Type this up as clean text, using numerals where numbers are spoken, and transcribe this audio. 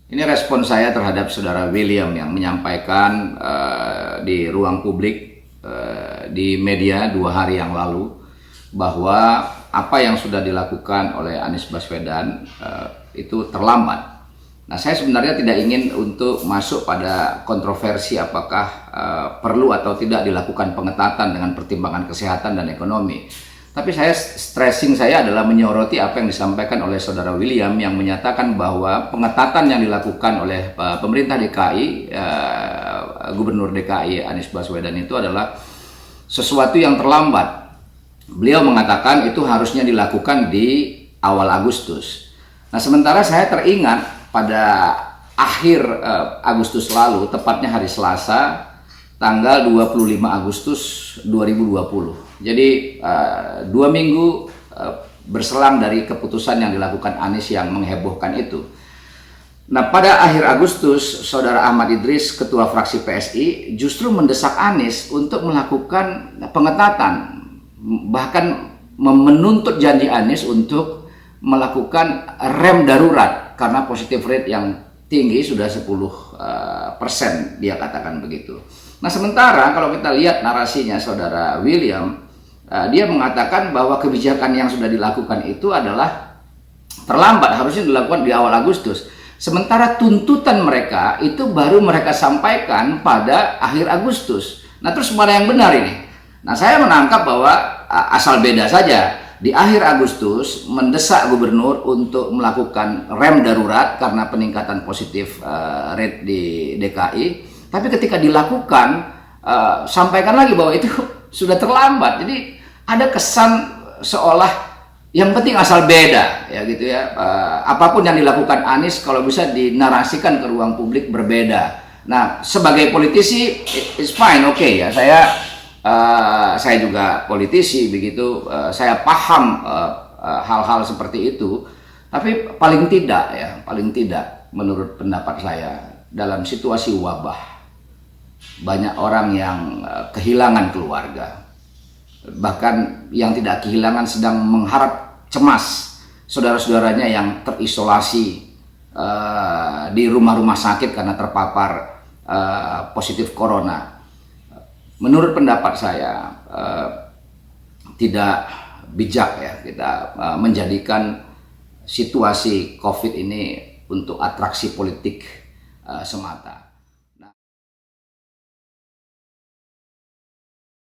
Ini respon saya terhadap Saudara William yang menyampaikan di ruang publik di media 2 hari yang lalu bahwa apa yang sudah dilakukan oleh Anies Baswedan itu terlambat. Nah, saya sebenarnya tidak ingin untuk masuk pada kontroversi apakah perlu atau tidak dilakukan pengetatan dengan pertimbangan kesehatan dan ekonomi. Tapi stressing saya adalah menyoroti apa yang disampaikan oleh Saudara William yang menyatakan bahwa pengetatan yang dilakukan oleh pemerintah DKI, Gubernur DKI Anies Baswedan itu adalah sesuatu yang terlambat. Beliau mengatakan itu harusnya dilakukan di awal Agustus. Nah, sementara saya teringat pada akhir Agustus lalu, tepatnya hari Selasa, tanggal 25 Agustus 2020. Jadi 2 minggu berselang dari keputusan yang dilakukan Anies yang menghebohkan itu. Nah, pada akhir Agustus, Saudara Ahmad Idris, Ketua Fraksi PSI, justru mendesak Anies untuk melakukan pengetatan, bahkan menuntut janji Anies untuk melakukan rem darurat karena positive rate yang tinggi sudah 10%, dia katakan begitu. Nah, sementara kalau kita lihat narasinya Saudara William, dia mengatakan bahwa kebijakan yang sudah dilakukan itu adalah terlambat, harusnya dilakukan di awal Agustus. Sementara tuntutan mereka itu baru mereka sampaikan pada akhir Agustus. Nah, terus mana yang benar ini? Nah, saya menangkap bahwa asal beda saja. Di akhir Agustus mendesak gubernur untuk melakukan rem darurat karena peningkatan positif rate di DKI. Tapi ketika dilakukan, sampaikan lagi bahwa itu sudah terlambat. Jadi ada kesan seolah yang penting asal beda, ya gitu ya. Apapun yang dilakukan Anies kalau bisa dinarasikan ke ruang publik berbeda. Nah, sebagai politisi, it's fine, oke ya. Saya juga politisi, begitu. Saya paham hal-hal seperti itu. Tapi paling tidak menurut pendapat saya, dalam situasi wabah, banyak orang yang kehilangan keluarga, bahkan yang tidak kehilangan sedang mengharap cemas saudara-saudaranya yang terisolasi di rumah-rumah sakit karena terpapar positif corona. Menurut pendapat saya tidak bijak ya kita menjadikan situasi COVID ini untuk atraksi politik semata.